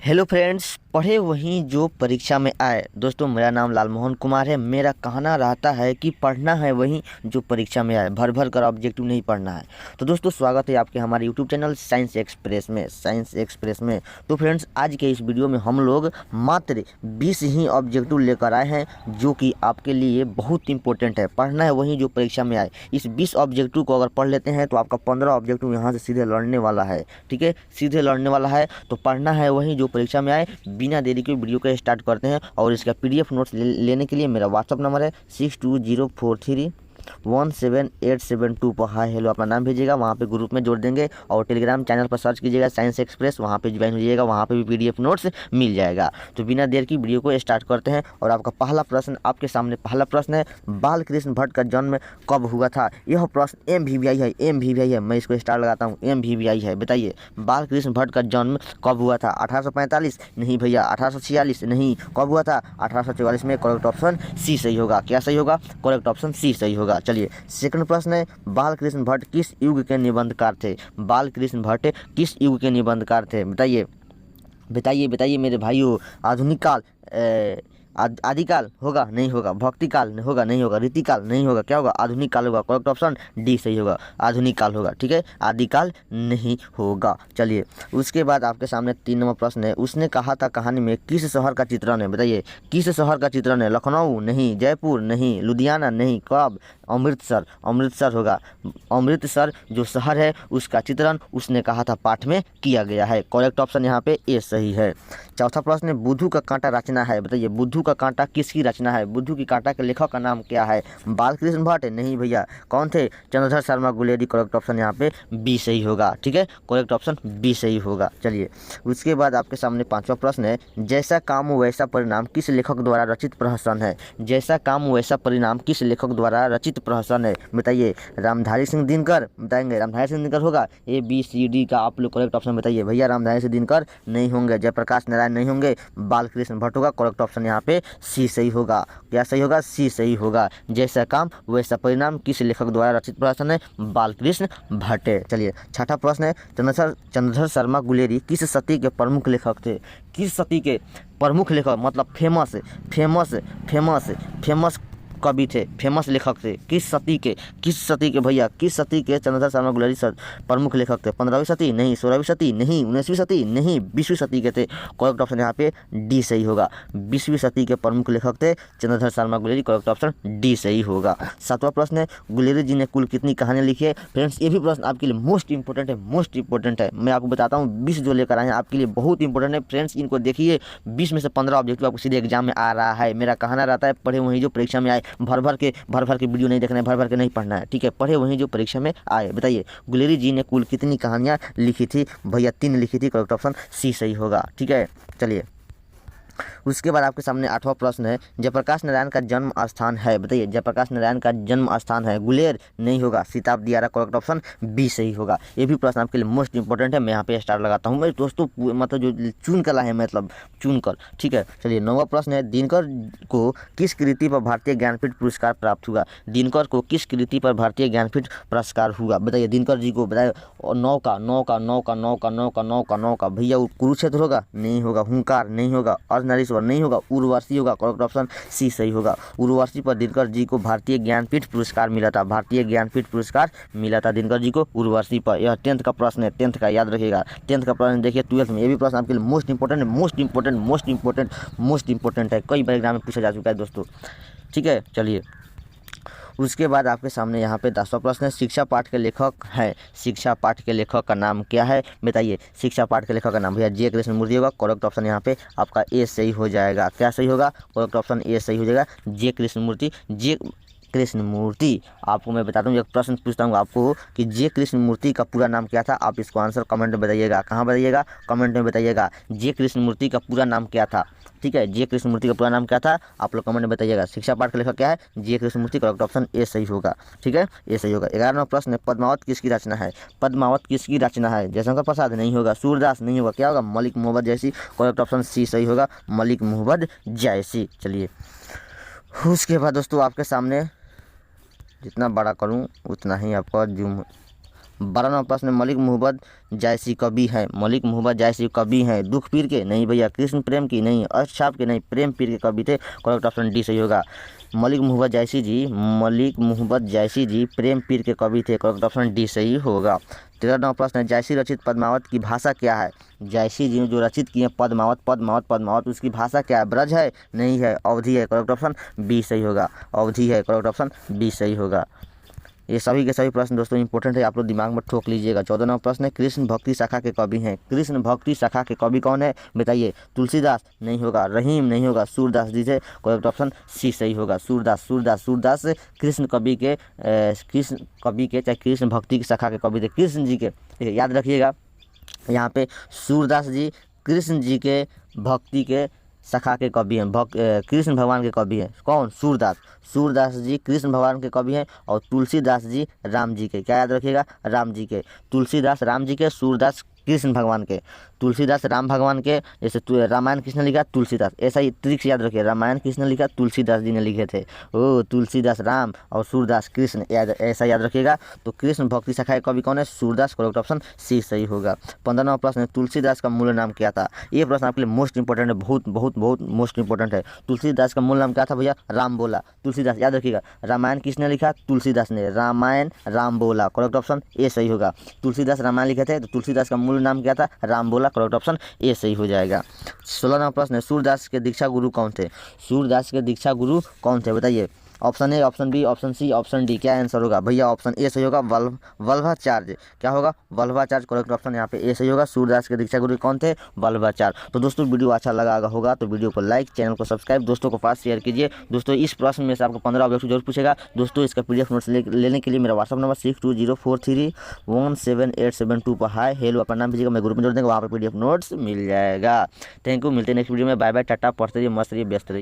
Hello friends, पढ़े वहीं जो परीक्षा में आए। दोस्तों, मेरा नाम लालमोहन कुमार है। मेरा कहना रहता है कि पढ़ना है वहीं जो परीक्षा में आए, भर भर कर ऑब्जेक्टिव नहीं पढ़ना है। तो दोस्तों, स्वागत है आपके हमारे यूट्यूब चैनल साइंस एक्सप्रेस में। तो फ्रेंड्स, आज के इस वीडियो में हम लोग मात्र 20 ही ऑब्जेक्टिव लेकर आए हैं जो कि आपके लिए बहुत इंपॉर्टेंट है। पढ़ना है वहीं जो परीक्षा में आए। इस 20 ऑब्जेक्टिव को अगर पढ़ लेते हैं तो आपका 15 ऑब्जेक्टिव यहाँ से सीधे लड़ने वाला है। ठीक है, सीधे लड़ने वाला है। तो पढ़ना है वहीं जो परीक्षा में आए। बिना देरी के वीडियो को स्टार्ट करते हैं। और इसका पीडीएफ नोट्स लेने के लिए मेरा व्हाट्सअप नंबर है 6204317872 पर हाय हेलो अपना नाम भेजिएगा, वहाँ पे ग्रुप में जोड़ देंगे। और टेलीग्राम चैनल पर सर्च कीजिएगा साइंस एक्सप्रेस, वहाँ पे ज्वाइन होइएगा, वहाँ पे भी पीडीएफ नोट्स मिल जाएगा। तो बिना देर की वीडियो को स्टार्ट करते हैं। और आपका पहला प्रश्न आपके सामने है, बालकृष्ण भट्ट का जन्म कब हुआ था? यह प्रश्न MVVI है। मैं इसको स्टार लगाता हूँ, MVVI है। बताइए, बालकृष्ण भट्ट का जन्म कब हुआ था? 1845? नहीं भैया। 1846? नहीं। कब हुआ था? 1844 में। करेक्ट ऑप्शन सी सही होगा। क्या सही होगा? करेक्ट ऑप्शन सी सही होगा। चलिए, सेकंड प्रश्न है, बालकृष्ण भट्ट किस युग के निबंधकार थे? बालकृष्ण भट्ट किस युग के निबंधकार थे? बताइए मेरे भाइयों। आधुनिक काल, आदिकाल होगा? नहीं होगा। भक्ति काल होगा? नहीं होगा। रीतिकाल? नहीं होगा। क्या होगा? आधुनिक काल होगा। करेक्ट ऑप्शन डी सही होगा। आधुनिक काल होगा। ठीक है, आदिकाल नहीं होगा। चलिए, उसके बाद आपके सामने 3 नंबर प्रश्न है, उसने कहा था कहानी में किस शहर का चित्रण है? बताइए, किस शहर का चित्रण है? लखनऊ? नहीं। जयपुर? नहीं। लुधियाना? नहीं। कब? अमृतसर होगा। अमृतसर जो शहर है उसका चित्रण उसने कहा था पाठ में किया गया है। करेक्ट ऑप्शन यहाँ पे ए सही है। चौथा प्रश्न है, बुद्धू का कांटा रचना है। बताइए, बुद्धू का कांटा किसकी रचना है? बुद्धू की कांटा के लेखक का नाम क्या है? बालकृष्ण भट्ट? नहीं भैया। कौन थे? चंद्रधर शर्मा गुलेरी। करेक्ट ऑप्शन यहाँ पे बी सही होगा। ठीक है, करेक्ट ऑप्शन बी सही होगा। चलिए, उसके बाद आपके सामने 5वां प्रश्न है, जैसा काम वैसा परिणाम किस लेखक द्वारा रचित प्रहसन है? जैसा काम वैसा परिणाम किस लेखक द्वारा रचित प्रहसन है? बताइए, रामधारी सिंह दिनकर? बताएंगे रामधारी सिंह दिनकर होगा। ABCD का आप लोग करेक्ट ऑप्शन बताइए। भैया, रामधारी सिंह दिनकर नहीं होंगे। जयप्रकाश नारायण नहीं होंगे। बालकृष्ण भट्ट होगा। करेक्ट ऑप्शन यहाँ पे सी सही होगा। क्या सही होगा? सी सही होगा। जैसा काम वैसा परिणाम किस लेखक द्वारा रचित प्रहसन है? बालकृष्ण भट्ट। चलिए, छठा प्रश्न है, चंद्रधर शर्मा गुलेरी किस सती के प्रमुख लेखक थे? किस सती के प्रमुख लेखक मतलब फेमस कवि थे, फेमस लेखक थे? किस सती के भैया? किस सती के चंद्रधर शर्मा गुलेरी प्रमुख लेखक थे? 15वीं सदी? नहीं। 16वीं सदी? नहीं। 19वीं सदी? नहीं। 20वीं सदी के थे। करेक्ट ऑप्शन यहाँ पे डी सही होगा। 20वीं सदी के प्रमुख लेखक थे Chandradhar Sharma Guleri. Correct option D सही होगा। 7वां प्रश्न है, गुलेरी जी ने कुल कितनी कहानियाँ लिखी है? फ्रेंड्स, ये भी प्रश्न आपके लिए मोस्ट इंपॉर्टेंट है। मैं आपको बताता हूँ, 20 जो लेकर आए हैं आपके लिए बहुत इंपॉर्टेंट है। फ्रेंड्स, इनको देखिए, 20 में से 15 ऑब्जेक्टिव आपको सीधे एग्जाम में आ रहा है। मेरा कहना रहता है, पढ़े वहीं जो परीक्षा में आए। भर भर के वीडियो नहीं देखना है, भर भर के नहीं पढ़ना है। ठीक है, पढ़े वहीं जो परीक्षा में आए। बताइए, गुलेरी जी ने कुल कितनी कहानियां लिखी थी? भैया, 3 लिखी थी। करेक्ट ऑप्शन सी सही होगा। ठीक है, चलिए, उसके बाद आपके सामने 8वां प्रश्न है, जयप्रकाश नारायण का जन्म स्थान है? बताइए, जयप्रकाश नारायण का जन्म स्थान है? गुलेर? नहीं होगा। सीताब दियारा। करेक्ट ऑप्शन बी सही होगा। ये भी प्रश्न आपके लिए मोस्ट इंपॉर्टेंट है। मैं यहाँ पे स्टार लगाता हूँ। मेरे दोस्तों, मतलब जो चुन कर लाए हैं, मतलब चुन कर। ठीक है, चलिए, 9वां प्रश्न है, दिनकर को किस कृति पर भारतीय ज्ञानपीठ पुरस्कार प्राप्त हुआ? दिनकर को किस कृति पर भारतीय ज्ञानपीठ पुरस्कार हुआ? बताइए, दिनकर जी को बताइए। नौ का भैया, कुरुक्षेत्र होगा? नहीं होगा। हुंकार? नहीं होगा। अर्धनारीश्वर? नहीं होगा। उर्वशी होगा। करेक्ट ऑप्शन सी सही होगा। उर्वशी पर दिनकर जी को भारतीय ज्ञानपीठ पुरस्कार मिला था। दिनकर जी को उर्वशी पर। यह 10th का प्रश्न है, 10th का याद रखिएगा। 10th का प्रश्न देखिए 12th में। ये भी प्रश्न आपके लिए मोस्ट इंपॉर्टेंट है। कई बार एग्जाम में पूछा जा चुका है दोस्तों। ठीक है, चलिए, उसके बाद आपके सामने यहाँ पे 10वां प्रश्न है, शिक्षा पाठ के लेखक है? शिक्षा पाठ के लेखक का नाम क्या है? बताइए, शिक्षा पाठ के लेखक का नाम भैया J कृष्णमूर्ति होगा। करेक्ट ऑप्शन यहाँ पे आपका ए सही हो जाएगा। क्या सही होगा? करेक्ट ऑप्शन ए सही हो जाएगा। J कृष्णमूर्ति। आपको मैं बताता हूँ, एक प्रश्न पूछता हूँ आपको कि J कृष्णमूर्ति का पूरा नाम क्या था? आप इसको आंसर कमेंट में बताइएगा। कहाँ बताइएगा? कमेंट में बताइएगा। J कृष्णमूर्ति का पूरा नाम क्या था? ठीक है, J कृष्णमूर्ति का पूरा नाम क्या था? आप लोग कमेंट में बताइएगा। शिक्षा पाठ का लेखक क्या है? J Krishnamurti. Correct option A सही होगा। ठीक है, ए सही होगा। 11वां प्रश्न है, पद्मावत किसकी रचना है? जयशंकर प्रसाद? नहीं होगा। सूरदास? नहीं होगा। क्या होगा? मलिक मोहम्मद जैसी। करेक्ट ऑप्शन सी सही होगा। मलिक मोहम्मद जैसी। चलिए, उसके बाद दोस्तों आपके सामने, जितना बड़ा करूं उतना ही आपका जूम 12 नंबर प्रश्न, मलिक मोहब्बत जायसी कवि है। मलिक मोहब्बत जायसी कवि हैं दुख पीर के? नहीं भैया। कृष्ण प्रेम की? नहीं। अष्टछाप के? नहीं। प्रेम पीर के कवि थे। करेक्ट ऑप्शन डी सही होगा। मलिक मोहब्बत जायसी जी प्रेम पीर के कवि थे। करेक्ट ऑप्शन डी सही होगा। 13 नंबर प्रश्न है, जायसी रचित पद्मावत की भाषा क्या है? जायसी जी ने जो रचित किए पद्मावत उसकी भाषा क्या है? ब्रज है? नहीं है। अवधि है। करेक्ट ऑप्शन बी सही होगा। अवधि है। करेक्ट ऑप्शन बी सही होगा। ये सभी के सभी प्रश्न दोस्तों इंपॉर्टेंट है, आप लोग दिमाग में ठोक लीजिएगा। 14 नंबर प्रश्न है, कृष्ण भक्ति शाखा के कवि हैं। कृष्ण भक्ति शाखा के कवि कौन है बताइए? तुलसीदास? नहीं होगा। रहीम? नहीं होगा। सूरदास जी थे। करेक्ट ऑप्शन सी सही होगा। सूरदास चाहे कृष्ण भक्ति की शाखा के कवि थे, कृष्ण जी के। याद रखिएगा यहाँ पे सूरदास जी कृष्ण जी के भक्ति के शाखा के कवि हैं। कृष्ण भगवान के कवि हैं। कौन? सूरदास जी कृष्ण भगवान के कवि हैं और तुलसीदास जी राम जी के। क्या याद रखिएगा? राम जी के। तुलसीदास राम जी के, सूरदास कृष्ण भगवान के। तुलसीदास राम भगवान के, जैसे रामायण किसने लिखा? तुलसीदास। ऐसा ही ट्रिक से याद रखिए, रामायण किसने लिखा? तुलसीदास जी ने लिखे थे। ओ तुलसीदास राम और सूरदास कृष्ण, ऐसा याद रखिएगा। तो कृष्ण भक्ति शाखा के कवि कौन है? सूरदास। करेक्ट ऑप्शन सी सही होगा। 15 नंबर प्रश्न है, तुलसीदास का मूल नाम क्या था? ये प्रश्न आपके लिए मोस्ट इंपॉर्टेंट है, बहुत मोस्ट इंपॉर्टेंट है। तुलसीदास का मूल नाम क्या था भैया? राम बोला। तुलसीदास याद रखिएगा। रामायण किसने लिखा? तुलसीदास ने। रामायण राम बोला। करेक्ट ऑप्शन ए सही होगा। तुलसीदास रामायण लिखे थे तो तुलसीदास का मूल नाम क्या था? राम बोला। करेक्ट ऑप्शन ए सही हो जाएगा। 16 नंबर प्रश्न है, सूरदास के दीक्षा गुरु कौन थे? सूरदास के दीक्षा गुरु कौन थे बताइए? Option A, option B, option C, option D, क्या आंसर होगा भैया? ऑप्शन ए सही होगा। वल्लभाचार्य। क्या होगा? वल्लभाचार्य। करेक्ट ऑप्शन यहाँ पे ए सही होगा। सूरदास के दीक्षा गुरु कौन थे? वल्लभाचार्य। तो दोस्तों वीडियो अच्छा लगा होगा तो वीडियो को लाइक, चैनल को सब्सक्राइब, दोस्तों को पास शेयर कीजिए। दोस्तों इस प्रश्न में से आपको 15 ऑब्जेक्टिव जरूर पूछेगा। दोस्तों इसका PDF नोट्स लेने के लिए मेरा व्हाट्सअप नंबर 6204317872 पर हाय हेलो अपना नाम भेजिएगा, मैं ग्रुप में जोड़ देंगे, वहाँ पर PDF नोट्स मिल जाएगा। Thank you. मिलते हैं नेक्स्ट वीडियो में। बाय बाय, टाटा। पढ़ते रहिए, मस्त रहिए, व्यस्त रहिए।